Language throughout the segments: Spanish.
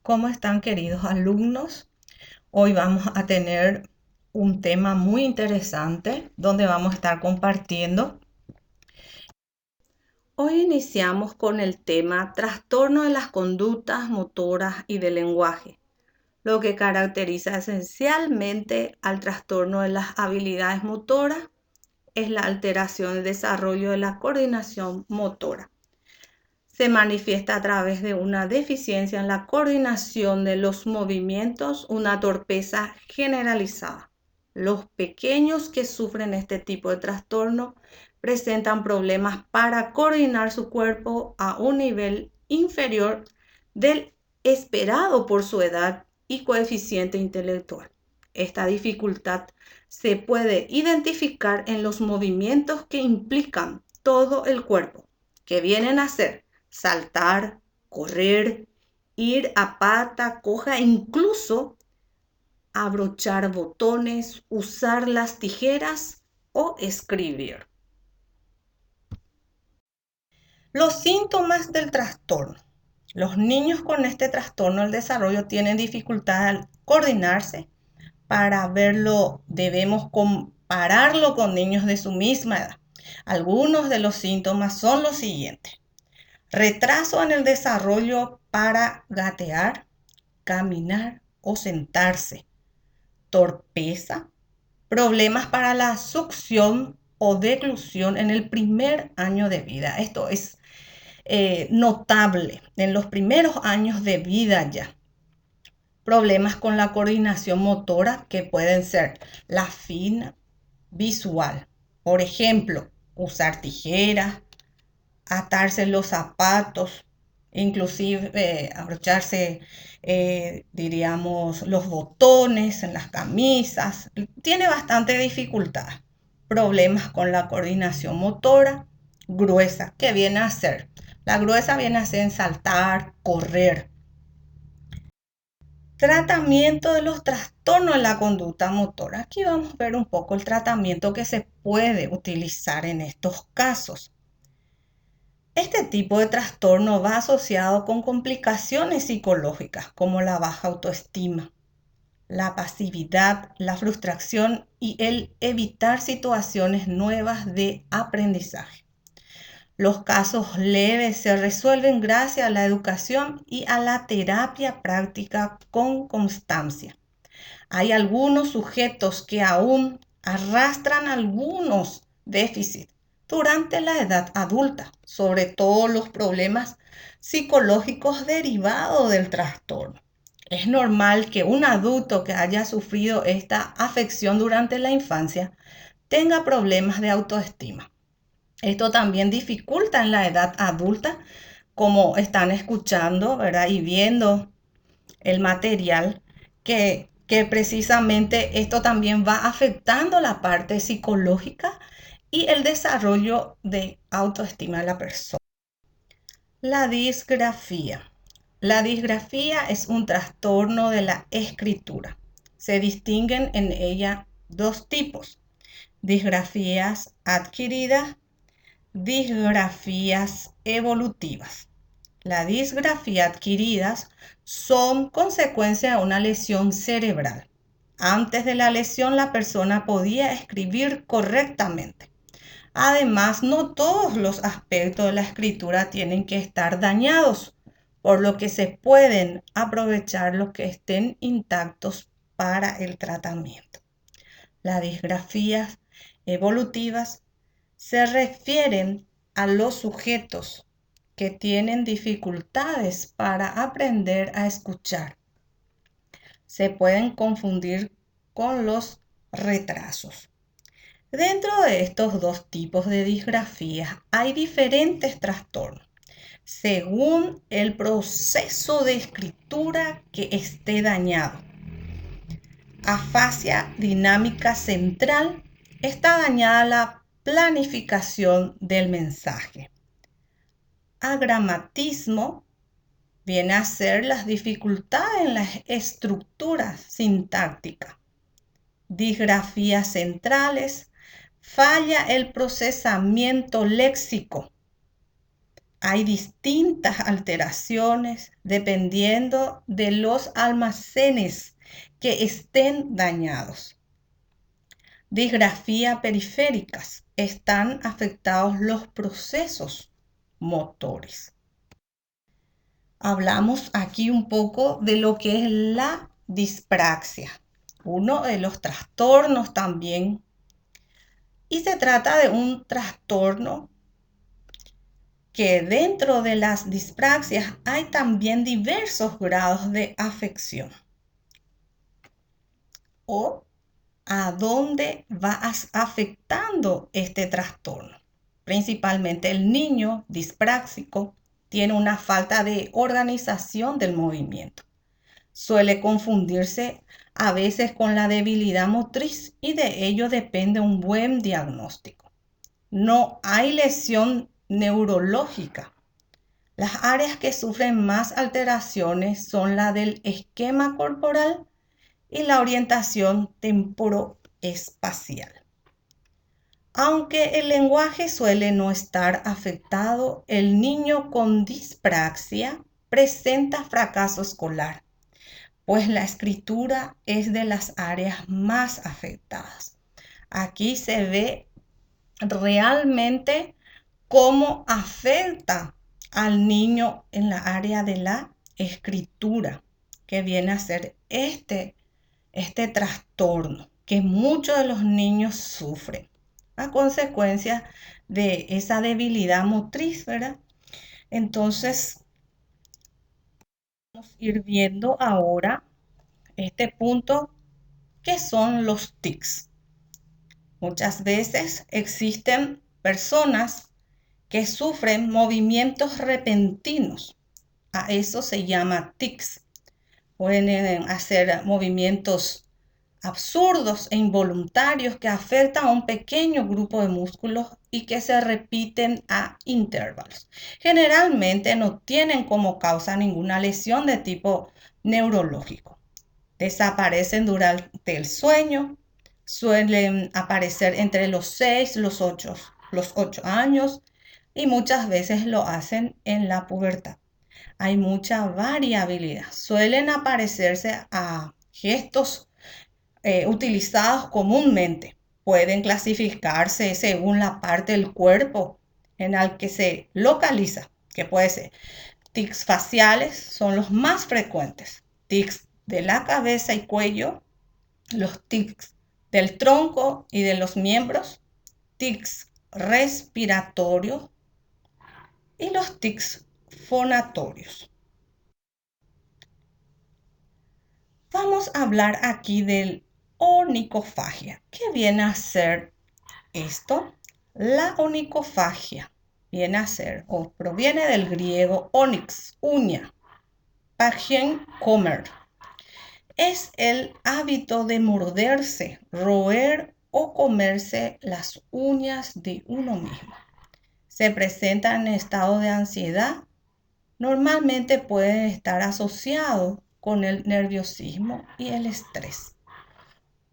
¿Cómo están, queridos alumnos? Hoy vamos a tener un tema muy interesante donde vamos a estar compartiendo. Hoy iniciamos con el tema trastorno de las conductas motoras y del lenguaje, lo que caracteriza esencialmente al trastorno de las habilidades motoras es la alteración del desarrollo de la coordinación motora. Se manifiesta a través de una deficiencia en la coordinación de los movimientos, una torpeza generalizada. Los pequeños que sufren este tipo de trastorno presentan problemas para coordinar su cuerpo a un nivel inferior del esperado por su edad y coeficiente intelectual. Esta dificultad se puede identificar en los movimientos que implican todo el cuerpo, que vienen a ser saltar, correr, ir a pata coja, incluso abrochar botones, usar las tijeras o escribir. Los síntomas del trastorno. Los niños con este trastorno del desarrollo tienen dificultad al coordinarse. Para verlo debemos compararlo con niños de su misma edad. Algunos de los síntomas son los siguientes: retraso en el desarrollo para gatear, caminar o sentarse, torpeza, problemas para la succión o deglución en el primer año de vida. Esto es notable en los primeros años de vida ya. Problemas con la coordinación motora que pueden ser la fina, visual. Por ejemplo, usar tijeras, atarse los zapatos, inclusive abrocharse, diríamos, los botones en las camisas. Tiene bastante dificultad. Problemas con la coordinación motora gruesa, que viene a ser. La gruesa viene a ser saltar, correr. Tratamiento de los trastornos de la conducta motora. Aquí vamos a ver un poco el tratamiento que se puede utilizar en estos casos. Este tipo de trastorno va asociado con complicaciones psicológicas como la baja autoestima, la pasividad, la frustración y el evitar situaciones nuevas de aprendizaje. Los casos leves se resuelven gracias a la educación y a la terapia práctica con constancia. Hay algunos sujetos que aún arrastran algunos déficits durante la edad adulta, sobre todo los problemas psicológicos derivados del trastorno. Es normal que un adulto que haya sufrido esta afección durante la infancia tenga problemas de autoestima. Esto también dificulta en la edad adulta, como están escuchando, ¿verdad? Y viendo el material, que precisamente esto también va afectando la parte psicológica y el desarrollo de autoestima de la persona. La disgrafía. La disgrafía es un trastorno de la escritura. Se distinguen en ella dos tipos: disgrafías adquiridas, disgrafías evolutivas. La disgrafía adquiridas son consecuencia de una lesión cerebral. Antes de la lesión, la persona podía escribir correctamente. Además, no todos los aspectos de la escritura tienen que estar dañados, por lo que se pueden aprovechar los que estén intactos para el tratamiento. Las disgrafías evolutivas se refieren a los sujetos que tienen dificultades para aprender a escuchar. Se pueden confundir con los retrasos. Dentro de estos dos tipos de disgrafías hay diferentes trastornos, según el proceso de escritura que esté dañado. Afasia dinámica central: está dañada la planificación del mensaje. Agramatismo viene a ser las dificultades en la estructura sintáctica. Disgrafías centrales: falla el procesamiento léxico. hay distintas alteraciones dependiendo de los almacenes que estén dañados. Disgrafía periféricas. Están afectados los procesos motores. Hablamos aquí un poco de lo que es la dispraxia, uno de los trastornos también. Y se trata de un trastorno que dentro de las dispraxias hay también diversos grados de afección. O a dónde va afectando este trastorno. Principalmente el niño dispráxico tiene una falta de organización del movimiento. Suele confundirse a veces con la debilidad motriz y de ello depende un buen diagnóstico. No hay lesión neurológica. Las áreas que sufren más alteraciones son la del esquema corporal y la orientación temporoespacial. Aunque el lenguaje suele no estar afectado, el niño con dispraxia presenta fracaso escolar, pues la escritura es de las áreas más afectadas. Aquí se ve realmente cómo afecta al niño en la área de la escritura, que viene a ser este trastorno que muchos de los niños sufren a consecuencia de esa debilidad motriz, ¿verdad? Entonces, vamos a ir viendo ahora este punto que son los tics. Muchas veces existen personas que sufren movimientos repentinos. A eso se llama tics. Pueden hacer movimientos absurdos e involuntarios que afectan a un pequeño grupo de músculos y que se repiten a intervalos. Generalmente no tienen como causa ninguna lesión de tipo neurológico. Desaparecen durante el sueño, suelen aparecer entre los 6 y los 8 años y muchas veces lo hacen en la pubertad. Hay mucha variabilidad. Suelen aparecerse a gestos utilizados comúnmente. Pueden clasificarse según la parte del cuerpo en la que se localiza, que puede ser tics faciales, son los más frecuentes. Tics de la cabeza y cuello, los tics del tronco y de los miembros, tics respiratorios y los tics fonatorios. Vamos a hablar aquí del onicofagia. ¿Qué viene a ser esto? La onicofagia viene a ser o proviene del griego onyx, uña, pagien, comer. Es el hábito de morderse, roer o comerse las uñas de uno mismo. Se presenta en estado de ansiedad. Normalmente puede estar asociado con el nerviosismo y el estrés.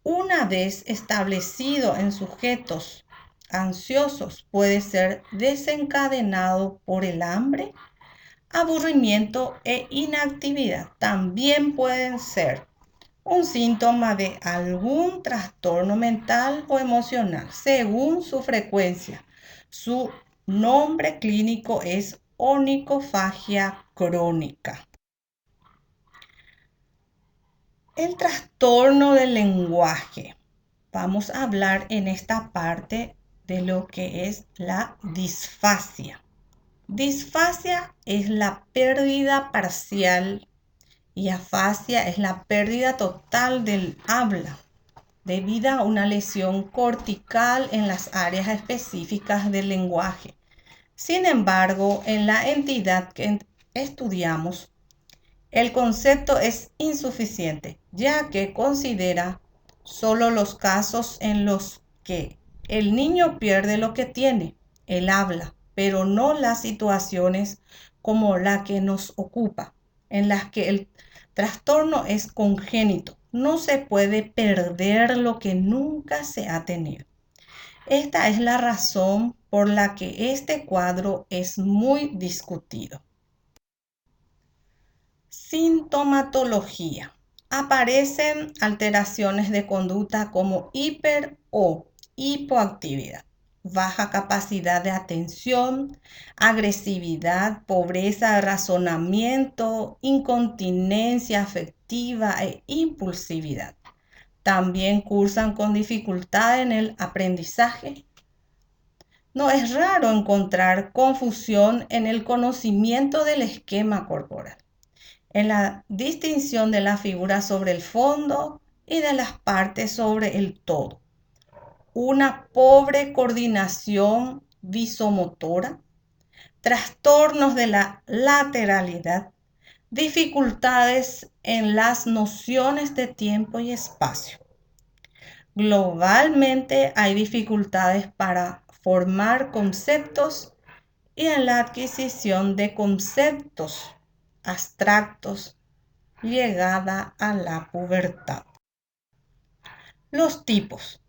Una vez establecido en sujetos ansiosos, puede ser desencadenado por el hambre, aburrimiento e inactividad. También pueden ser un síntoma de algún trastorno mental o emocional, según su frecuencia. Su nombre clínico es onicofagia crónica. El trastorno del lenguaje. Vamos a hablar en esta parte de lo que es la disfasia. Disfasia es la pérdida parcial y afasia es la pérdida total del habla debido a una lesión cortical en las áreas específicas del lenguaje. Sin embargo, en la entidad que estudiamos, el concepto es insuficiente, ya que considera solo los casos en los que el niño pierde lo que tiene, el habla, pero no las situaciones como la que nos ocupa, en las que el trastorno es congénito. No se puede perder lo que nunca se ha tenido. Esta es la razón por la que este cuadro es muy discutido. Sintomatología. Aparecen alteraciones de conducta como hiper o hipoactividad, baja capacidad de atención, agresividad, pobreza de razonamiento, incontinencia afectiva e impulsividad. También cursan con dificultad en el aprendizaje. No es raro encontrar confusión en el conocimiento del esquema corporal, en la distinción de la figura sobre el fondo y de las partes sobre el todo. Una pobre coordinación visomotora, trastornos de la lateralidad, dificultades en las nociones de tiempo y espacio. Globalmente hay dificultades para formar conceptos y en la adquisición de conceptos abstractos llegada a la pubertad. Los tipos.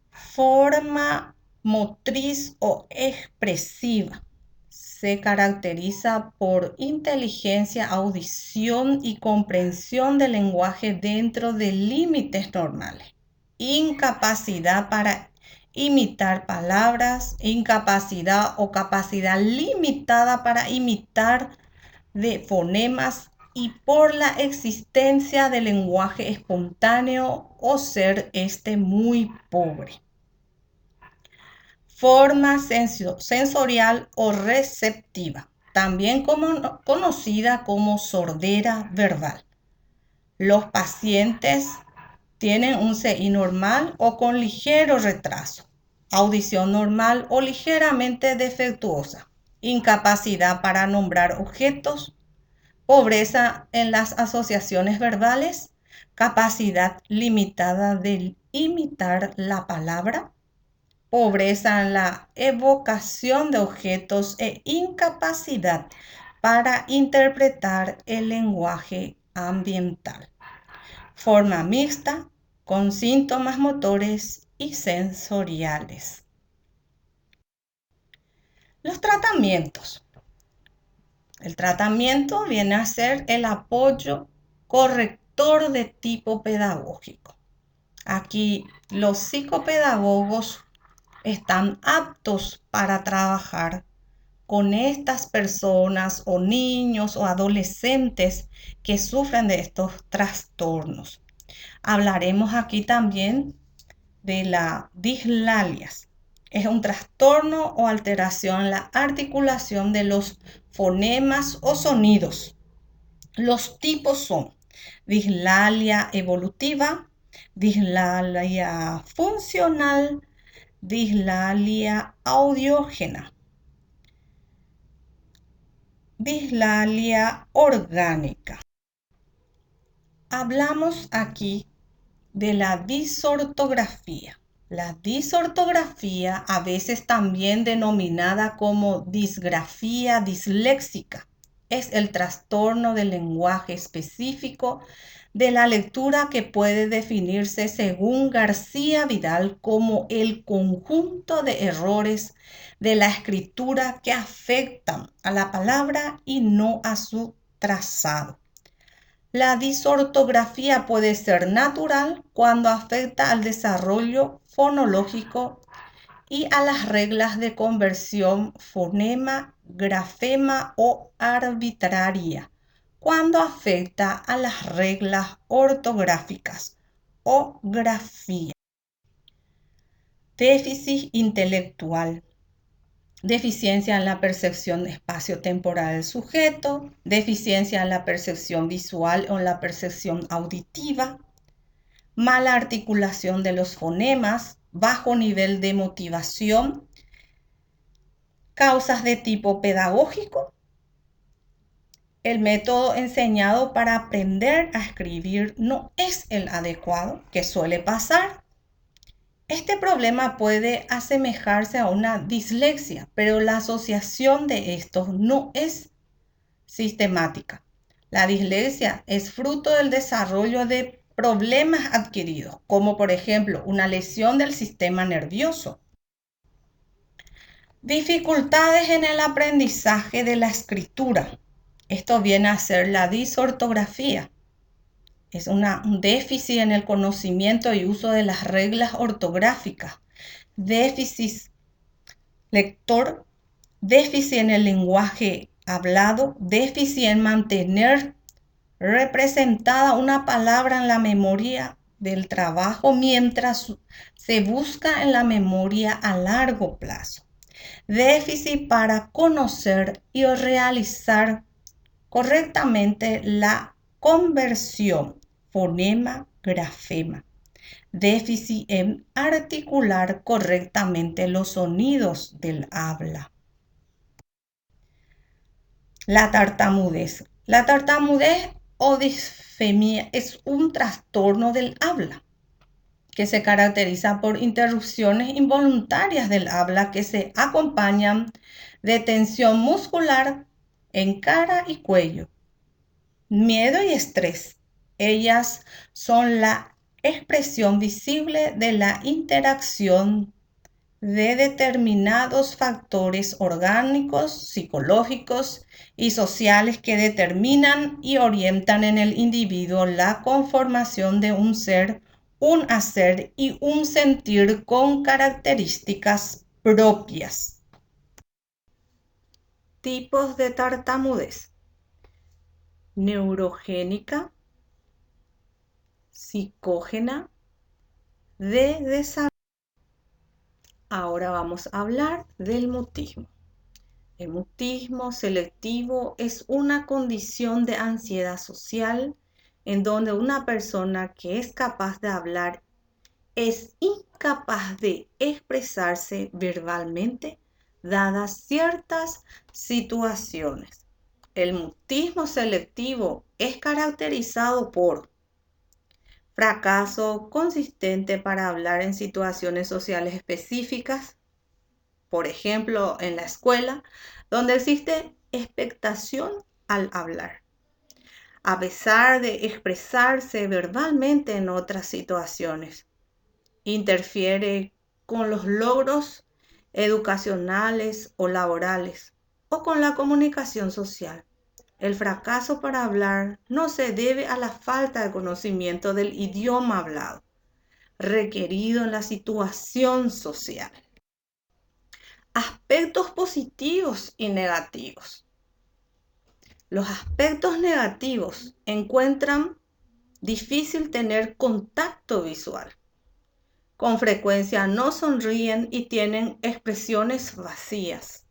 Forma motriz o expresiva. Se caracteriza por inteligencia, audición y comprensión del lenguaje dentro de límites normales. Incapacidad para imitar palabras, incapacidad o capacidad limitada para imitar de fonemas y por la existencia de lenguaje espontáneo o ser este muy pobre. Forma sensorial o receptiva, también conocida como sordera verbal. Los pacientes tienen un CI normal o con ligero retraso, audición normal o ligeramente defectuosa, incapacidad para nombrar objetos, pobreza en las asociaciones verbales, capacidad limitada de imitar la palabra, pobreza en la evocación de objetos e incapacidad para interpretar el lenguaje ambiental. Forma mixta con síntomas motores y sensoriales. Los tratamientos. El tratamiento viene a ser el apoyo corrector de tipo pedagógico. Aquí los psicopedagogos están aptos para trabajar con estas personas o niños o adolescentes que sufren de estos trastornos. Hablaremos aquí también de la dislalia. Es un trastorno o alteración en la articulación de los fonemas o sonidos. Los tipos son dislalia evolutiva, dislalia funcional, dislalia audiógena, dislalia orgánica. Hablamos aquí de la disortografía. La disortografía, a veces también denominada como disgrafía disléxica, es el trastorno del lenguaje específico de la lectura que puede definirse según García Vidal como el conjunto de errores de la escritura que afectan a la palabra y no a su trazado. La disortografía puede ser natural cuando afecta al desarrollo fonológico y a las reglas de conversión fonema, grafema o arbitraria, cuando afecta a las reglas ortográficas o grafía. Déficit intelectual. Deficiencia en la percepción espacio-temporal del sujeto, deficiencia en la percepción visual o en la percepción auditiva, mala articulación de los fonemas, bajo nivel de motivación, causas de tipo pedagógico. El método enseñado para aprender a escribir no es el adecuado, que suele pasar. Este problema puede asemejarse a una dislexia, pero la asociación de estos no es sistemática. La dislexia es fruto del desarrollo de problemas adquiridos, como por ejemplo una lesión del sistema nervioso. Dificultades en el aprendizaje de la escritura. Esto viene a ser la disortografía. Es un déficit en el conocimiento y uso de las reglas ortográficas. Déficit lector, déficit en el lenguaje hablado, déficit en mantener representada una palabra en la memoria del trabajo mientras se busca en la memoria a largo plazo. Déficit para conocer y realizar correctamente la conversión fonema-grafema. Déficit en articular correctamente los sonidos del habla. La tartamudez. La tartamudez o disfemia es un trastorno del habla que se caracteriza por interrupciones involuntarias del habla que se acompañan de tensión muscular en cara y cuello, miedo y estrés. Ellas son la expresión visible de la interacción de determinados factores orgánicos, psicológicos y sociales que determinan y orientan en el individuo la conformación de un ser, un hacer y un sentir con características propias. Tipos de tartamudez: neurogénica, psicógena, de desarrollo. Ahora vamos a hablar del mutismo. El mutismo selectivo es una condición de ansiedad social en donde una persona que es capaz de hablar es incapaz de expresarse verbalmente dadas ciertas situaciones. El mutismo selectivo es caracterizado por fracaso consistente para hablar en situaciones sociales específicas, por ejemplo, en la escuela, donde existe expectación al hablar, a pesar de expresarse verbalmente en otras situaciones. Interfiere con los logros educacionales o laborales o con la comunicación social. El fracaso para hablar no se debe a la falta de conocimiento del idioma hablado, requerido en la situación social. Aspectos positivos y negativos. Los aspectos negativos encuentran difícil tener contacto visual. Con frecuencia no sonríen y tienen expresiones vacías.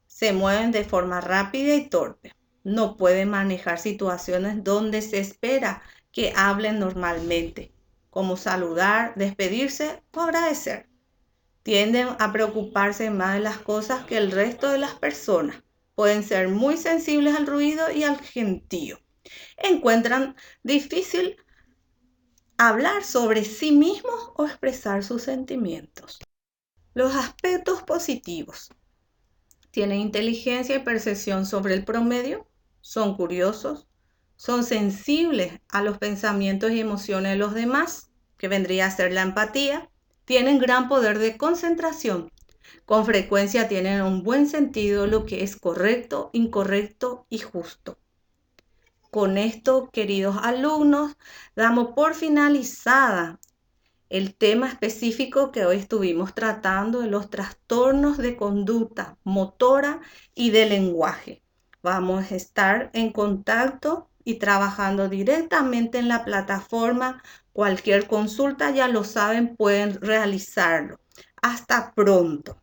Se mueven de forma rápida y torpe. No pueden manejar situaciones donde se espera que hablen normalmente, como saludar, despedirse o agradecer. Tienden a preocuparse más de las cosas que el resto de las personas. Pueden ser muy sensibles al ruido y al gentío. Encuentran difícil hablar sobre sí mismos o expresar sus sentimientos. Los aspectos positivos. Tienen inteligencia y percepción sobre el promedio, son curiosos, son sensibles a los pensamientos y emociones de los demás, que vendría a ser la empatía, tienen gran poder de concentración, con frecuencia tienen un buen sentido de lo que es correcto, incorrecto y justo. Con esto, queridos alumnos, damos por finalizada el tema específico que hoy estuvimos tratando de los trastornos de conducta motora y de lenguaje. Vamos a estar en contacto y trabajando directamente en la plataforma. Cualquier consulta, ya lo saben, pueden realizarlo. Hasta pronto.